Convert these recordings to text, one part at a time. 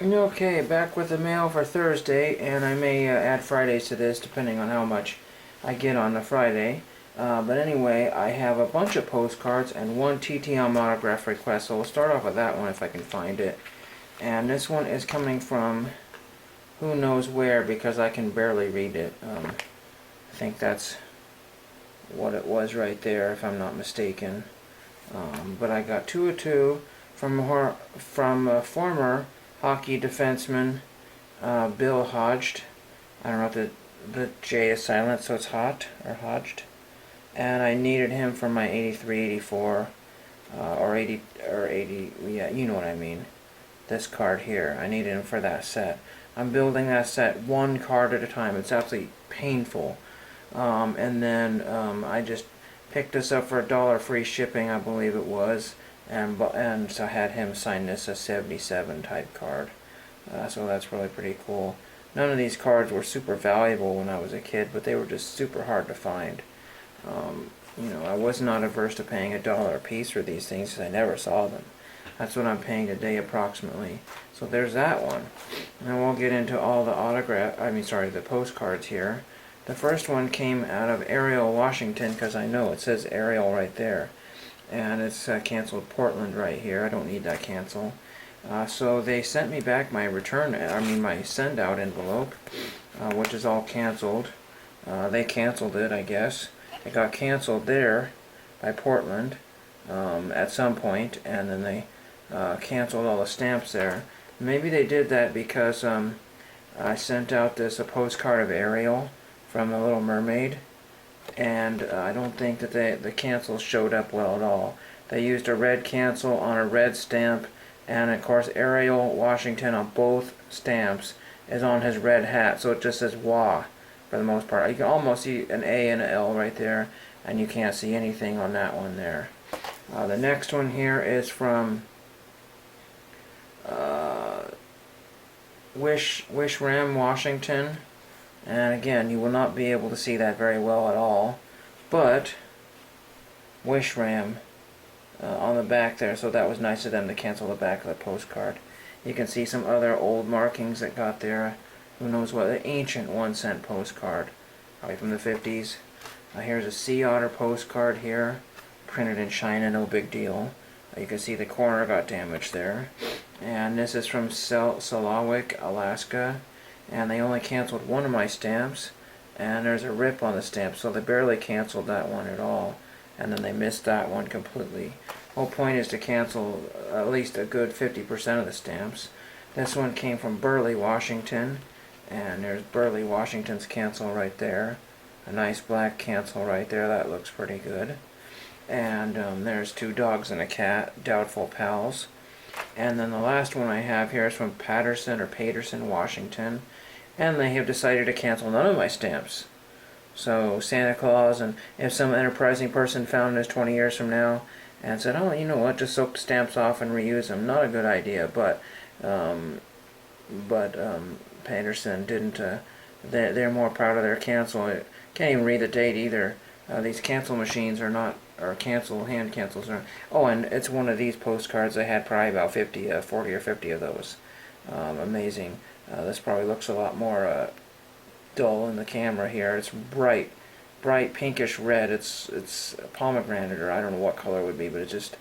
Okay, back with the mail for Thursday, and I may add Fridays to this depending on how much I get on the Friday. But anyway, I have a bunch of postcards and one TTM autograph request, so we'll start off with that one if I can find it. And this one is coming from who knows where because I can barely read it. I think that's what it was right there, if I'm not mistaken. But I got 2 of 2 from a former hockey defenseman Bill Hodged. I don't know if the J is silent, so it's hot or Hodged. And I needed him for my 83, 84, or 80, yeah, you know what I mean. This card here, I needed him for that set. I'm building that set one card at a time. It's absolutely painful. And then I just picked this up for $1 free shipping, I believe it was. And so I had him sign this, a 77 type card. So that's really pretty cool. None of these cards were super valuable when I was a kid, but they were just super hard to find. I was not averse to paying $1 a piece for these things because I never saw them. That's what I'm paying today approximately. So there's that one. And we'll get into all the postcards here. The first one came out of Ariel, Washington, because I know it says Ariel right there. And it's canceled Portland right here. I don't need that cancel. So they sent me back my my send-out envelope, which is all canceled. They canceled it, I guess. It got canceled there by Portland at some point, and then they canceled all the stamps there. Maybe they did that because I sent out a postcard of Ariel from The Little Mermaid, and I don't think that the cancel showed up well at all. They used a red cancel on a red stamp, and of course Ariel Washington on both stamps is on his red hat, so it just says WA for the most part. You can almost see an A and an L right there, and you can't see anything on that one there. The next one here is from Wishram, Washington. And again, you will not be able to see that very well at all, but Wishram on the back there, so that was nice of them to cancel the back of the postcard. You can see some other old markings that got there. Who knows what, the ancient 1-cent postcard, probably from the 50s. Here's a Sea Otter postcard here, printed in China, no big deal. You can see the corner got damaged there. And this is from Selawik, Alaska. And they only canceled one of my stamps, and there's a rip on the stamp, so they barely canceled that one at all, and then they missed that one completely. The whole point is to cancel at least a good 50% of the stamps. This one came from Burley, Washington, and there's Burley, Washington's cancel right there. A nice black cancel right there, that looks pretty good. And there's 2 dogs and a cat, doubtful pals. And then the last one I have here is from Paterson, Washington. And they have decided to cancel none of my stamps. So Santa Claus, and if some enterprising person found this 20 years from now and said, oh, you know what, just soak the stamps off and reuse them, not a good idea. But Paterson didn't, they're more proud of their cancel. I can't even read the date either. These cancel machines are not, or hand cancels are. Oh, and it's one of these postcards. I had probably about 40 or 50 of those. Amazing. This probably looks a lot more dull in the camera here. It's bright pinkish red. It's pomegranate, or I don't know what color it would be, but it's just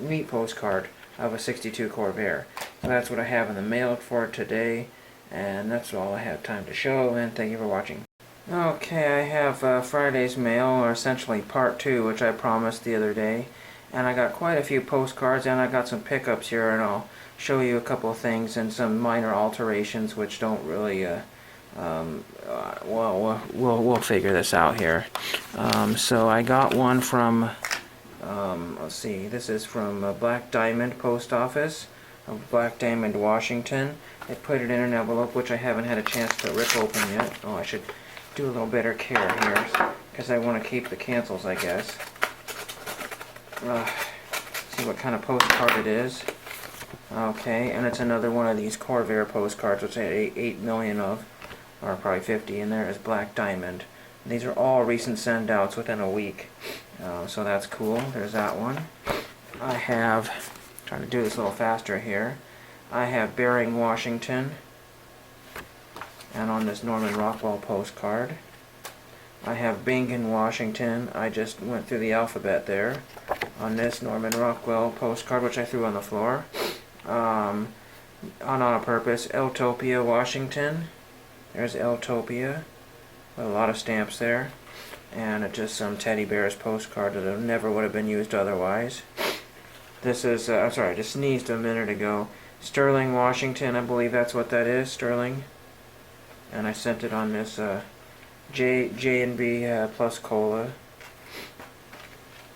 neat postcard of a 62 Corvair. So that's what I have in the mail for today, and that's all I have time to show, and thank you for watching. Okay, I have Friday's mail, or essentially part 2, which I promised the other day. And I got quite a few postcards, and I got some pickups here, and I'll show you a couple of things and some minor alterations which don't really, we'll figure this out here. So I got one from, let's see, this is from Black Diamond Post Office of Black Diamond, Washington. They put it in an envelope, which I haven't had a chance to rip open yet. Oh, I should do a little better care here, because I want to keep the cancels, I guess. See what kind of postcard it is. Okay, and it's another one of these Corvair postcards, which I had 8 million of, or probably 50, and there is Black Diamond. These are all recent send-outs within a week, so that's cool. There's that one. I have, trying to do this a little faster here, I have Bering, Washington, and on this Norman Rockwell postcard. I have Bingen, Washington. I just went through the alphabet there. On this Norman Rockwell postcard, which I threw on the floor. On purpose. Eltopia, Washington. There's Eltopia. A lot of stamps there. And just some teddy bears postcard that never would have been used otherwise. This is, I'm sorry, I just sneezed a minute ago. Sterling, Washington, I believe that's what that is, Sterling. And I sent it on this J&B plus cola.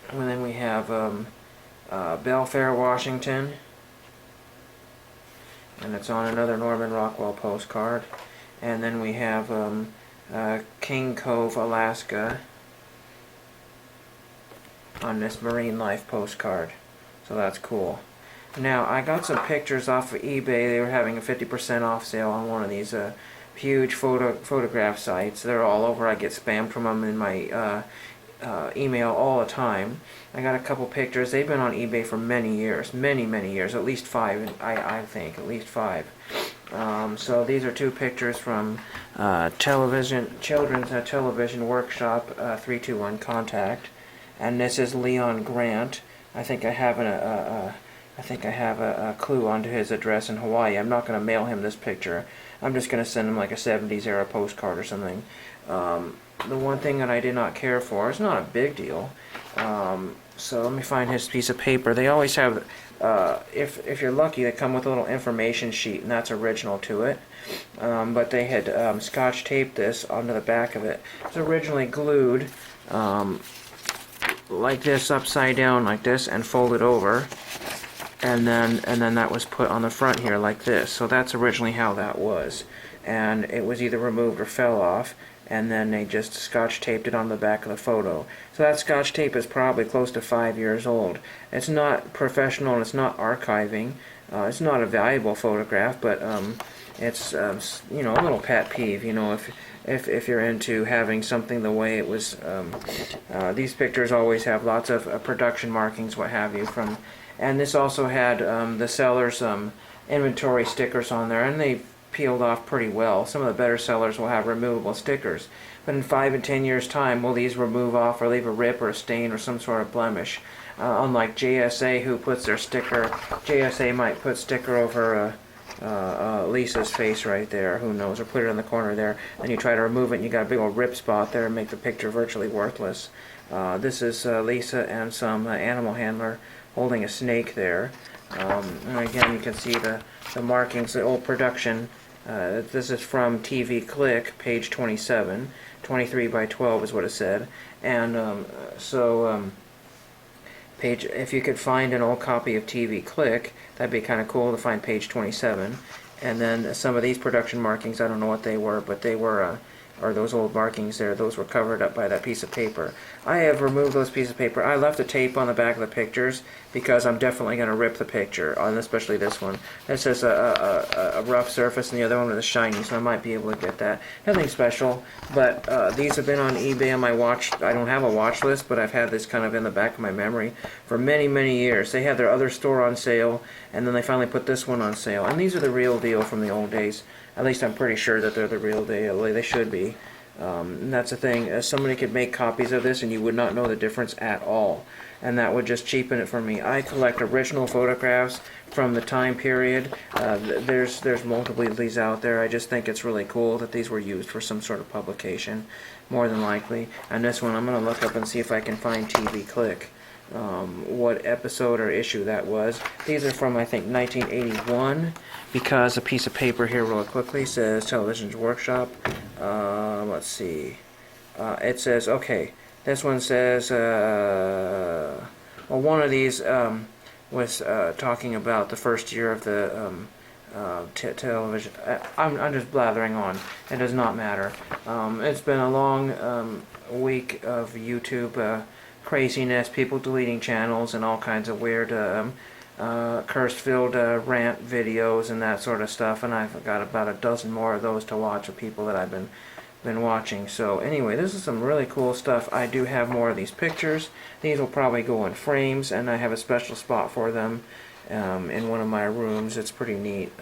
And then we have Belfair, Washington. And it's on another Norman Rockwell postcard. And then we have King Cove, Alaska, on this Marine Life postcard. So that's cool. Now, I got some pictures off of eBay. They were having a 50% off sale on one of these huge photograph sites. They're all over. I get spammed from them in my email all the time. I got a couple pictures. They've been on eBay for many years. Many years. At least 5, I think. At least 5. So these are 2 pictures from Children's Television Workshop 321 Contact. And this is Leon Grant. I think I have a clue onto his address in Hawaii. I'm not going to mail him this picture. I'm just going to send him like a 70s era postcard or something. The one thing that I did not care for, it's not a big deal. So let me find his piece of paper. They always have, if you're lucky, they come with a little information sheet, and that's original to it. But they had scotch taped this onto the back of it. It was originally glued like this, upside down like this, and folded over, and then that was put on the front here like this. So that's originally how that was, and it was either removed or fell off, and then they just scotch taped it on the back of the photo. So that scotch tape is probably close to 5 years old. It's not professional, and it's not archiving. It's not a valuable photograph, but it's you know, a little pet peeve. You know, if you're into having something the way it was, these pictures always have lots of production markings, what have you. And this also had the seller's inventory stickers on there, and they peeled off pretty well. Some of the better sellers will have removable stickers, but in 5 and 10 years time, will these remove off or leave a rip or a stain or some sort of blemish? Unlike JSA, who puts their sticker, JSA might put sticker over Lisa's face right there, who knows, or put it in the corner there, and you try to remove it and you got a big old rip spot there and make the picture virtually worthless. This is Lisa and some animal handler holding a snake there. And again, you can see the markings, the old production. This is from TV Click, page 27. 23 by 12 is what it said. And if you could find an old copy of TV Click, that'd be kind of cool to find page 27. And then some of these production markings, I don't know what they were, but they were, or those old markings there, those were covered up by that piece of paper. I have removed those pieces of paper. I left the tape on the back of the pictures because I'm definitely going to rip the picture, especially this one. This is a rough surface, and the other one was shiny, so I might be able to get that. Nothing special, but these have been on eBay on my watch. I don't have a watch list, but I've had this kind of in the back of my memory for many years. They had their other store on sale, and then they finally put this one on sale. And these are the real deal from the old days. At least I'm pretty sure that they're the real deal. They should be. And that's the thing. Somebody could make copies of this and you would not know the difference at all. And that would just cheapen it for me. I collect original photographs from the time period. There's multiple of these out there. I just think it's really cool that these were used for some sort of publication, more than likely. And this one, I'm going to look up and see if I can find TV Click. What episode or issue that was. These are from, I think, 1981, because a piece of paper here real quickly says Television's Workshop. Let's see. It says, okay, this one says, well, one of these was talking about the first year of the television. I'm just blathering on. It does not matter. It's been a long week of YouTube craziness, people deleting channels and all kinds of weird curse-filled rant videos and that sort of stuff, and I've got about a dozen more of those to watch of people that I've been watching. So anyway, this is some really cool stuff. I do have more of these pictures. These will probably go in frames, and I have a special spot for them. in one of my rooms. It's pretty neat.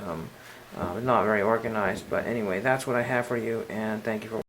Not very organized, but anyway, that's what I have for you, and thank you for